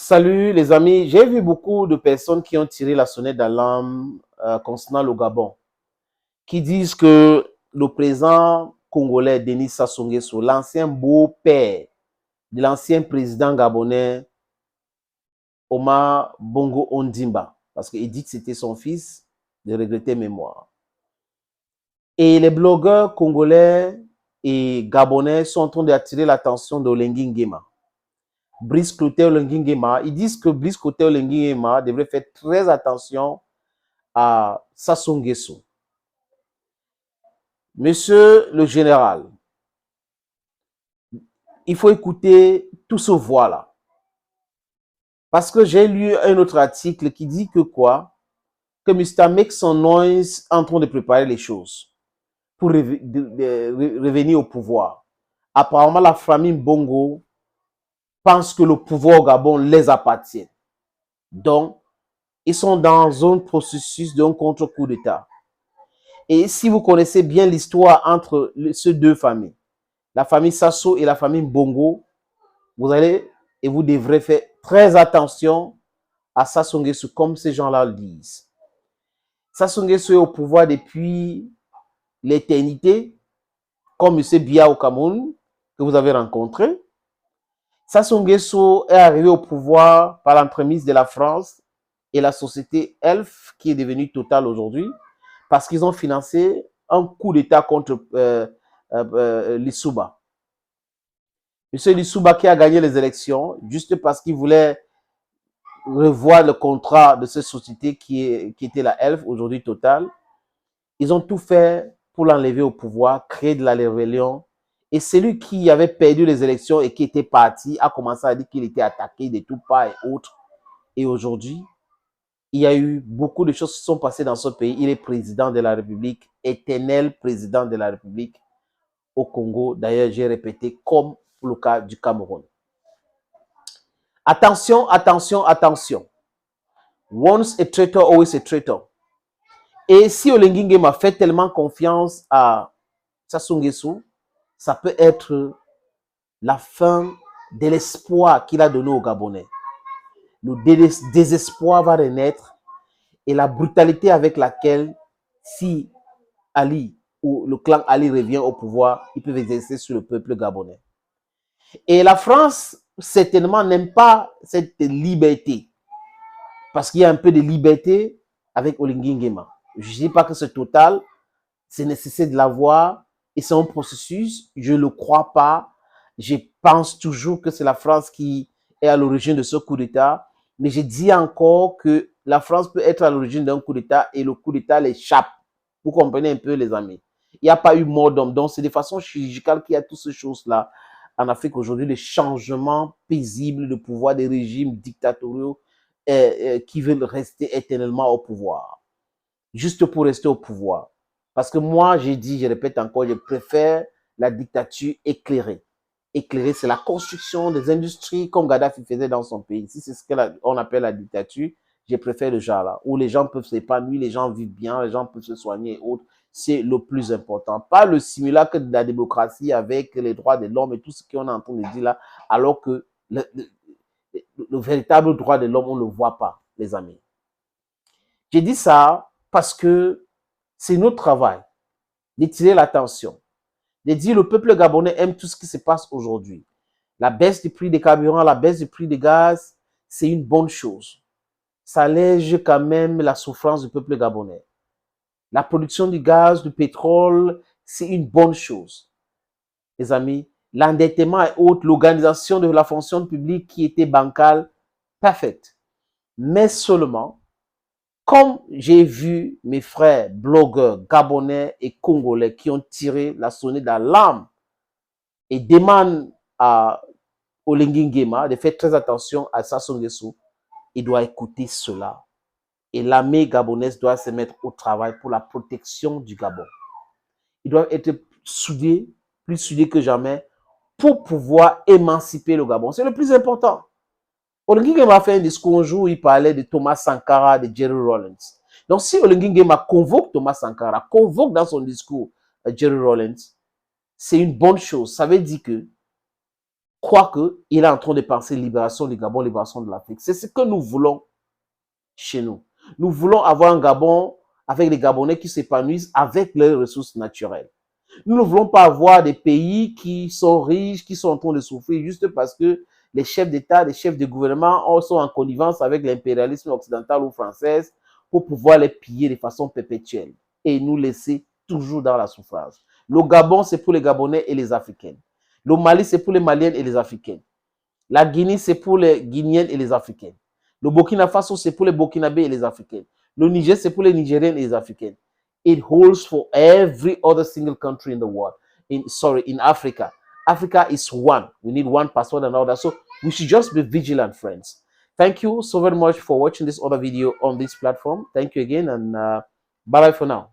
Salut les amis, j'ai vu beaucoup de personnes qui ont tiré la sonnette d'alarme concernant le Gabon, qui disent que le président congolais Denis Sassou Nguesso, l'ancien beau-père de l'ancien président gabonais Omar Bongo Ondimba, parce qu'il dit que c'était son fils, de regretter mémoire. Et les blogueurs congolais et gabonais sont en train d'attirer l'attention de Olengi Nguema. Brice Clotaire Olengi Nguema, ils disent que Brice Clotaire Olengi Nguema devrait faire très attention à Sassou Nguesso. Monsieur le général, il faut écouter tout ce voix-là. Parce que j'ai lu un autre article qui dit que quoi? Que Mr. Make Some Noise est en train de préparer les choses pour revenir au pouvoir. Apparemment, la famille Bongo pense que le pouvoir au Gabon les appartient. Donc, ils sont dans un processus d'un contre-coup d'État. Et si vous connaissez bien l'histoire entre ces deux familles, la famille Sassou et la famille Bongo, vous allez et vous devrez faire très attention à Sassou Nguesso, comme ces gens-là le disent. Sassou Nguesso est au pouvoir depuis l'éternité, comme M. Biya au Cameroun, que vous avez rencontré. Sassou Nguesso est arrivé au pouvoir par l'entremise de la France et la société Elf, qui est devenue Total aujourd'hui, parce qu'ils ont financé un coup d'État contre Lissouba. M. Lissouba qui a gagné les élections, juste parce qu'il voulait revoir le contrat de cette société qui était la Elf, aujourd'hui Total. Ils ont tout fait pour l'enlever au pouvoir, créer de la rébellion. Et celui qui avait perdu les élections et qui était parti a commencé à dire qu'il était attaqué de tout part et autres. Et aujourd'hui, il y a eu beaucoup de choses qui sont passées dans ce pays. Il est président de la République, éternel président de la République au Congo. D'ailleurs, j'ai répété, comme pour le cas du Cameroun. Attention, attention, attention. Once a traitor, always a traitor. Et si Olengi Nguema fait tellement confiance à Sassou Nguesso, ça peut être la fin de l'espoir qu'il a donné aux Gabonais. Le désespoir va renaître et la brutalité avec laquelle, si Ali ou le clan Ali revient au pouvoir, ils peuvent exercer sur le peuple gabonais. Et la France, certainement, n'aime pas cette liberté. Parce qu'il y a un peu de liberté avec Olengi Nguema. Je ne dis pas que c'est total, c'est nécessaire de l'avoir et c'est un processus, je ne le crois pas. Je pense toujours que c'est la France qui est à l'origine de ce coup d'État, mais je dis encore que la France peut être à l'origine d'un coup d'État et le coup d'État l'échappe. Vous comprenez un peu, les amis. Il n'y a pas eu mort d'homme. Donc, c'est de façon chirurgicale qu'il y a toutes ces choses-là en Afrique aujourd'hui, les changements paisibles de pouvoir des régimes dictatoriaux qui veulent rester éternellement au pouvoir. Juste pour rester au pouvoir. Parce que moi, j'ai dit, je répète encore, je préfère la dictature éclairée. Éclairée, c'est la construction des industries comme Gaddafi faisait dans son pays. Si c'est ce qu'on appelle la dictature, je préfère le genre-là, où les gens peuvent s'épanouir, les gens vivent bien, les gens peuvent se soigner et autres. C'est le plus important. Pas le simulacre de la démocratie avec les droits de l'homme et tout ce qu'on est en train de dire là, alors que le véritable droit de l'homme, on ne le voit pas, les amis. J'ai dit ça parce que c'est notre travail d'attirer l'attention, de dire le peuple gabonais aime tout ce qui se passe aujourd'hui. La baisse du prix des carburants, la baisse du prix des gaz, c'est une bonne chose. Ça allège quand même la souffrance du peuple gabonais. La production du gaz, du pétrole, c'est une bonne chose. Les amis, l'endettement et autres, l'organisation de la fonction publique qui était bancale, parfaite. Mais seulement, comme j'ai vu mes frères blogueurs gabonais et congolais qui ont tiré la sonnette d'alarme et demandent à Olengi Nguema de faire très attention à Sassou Nguesso, il doit écouter cela. Et l'armée gabonaise doit se mettre au travail pour la protection du Gabon. Ils doivent être soudés, plus soudés que jamais, pour pouvoir émanciper le Gabon. C'est le plus important. Olengi Nguema a fait un discours un jour où il parlait de Thomas Sankara, de Jerry Rawlings. Donc, si Olengi Nguema convoque Thomas Sankara, convoque dans son discours Jerry Rawlings, c'est une bonne chose. Ça veut dire que croit qu'il est en train de penser libération du Gabon, libération de l'Afrique. C'est ce que nous voulons chez nous. Nous voulons avoir un Gabon avec les Gabonais qui s'épanouissent avec leurs ressources naturelles. Nous ne voulons pas avoir des pays qui sont riches, qui sont en train de souffrir juste parce que les chefs d'État, les chefs de gouvernement sont en connivence avec l'impérialisme occidental ou français pour pouvoir les piller de façon perpétuelle et nous laisser toujours dans la souffrance. Le Gabon, c'est pour les Gabonais et les Africains. Le Mali, c'est pour les Maliens et les Africains. La Guinée, c'est pour les Guinéens et les Africains. Le Burkina Faso, c'est pour les Burkinabés et les Africains. Le Niger, c'est pour les Nigériens et les Africains. It holds for every other single country in the world. In Africa. Africa is one. We need one password and all that. So we should just be vigilant, friends. Thank you so very much for watching this other video on this platform. Thank you again, and bye-bye for now.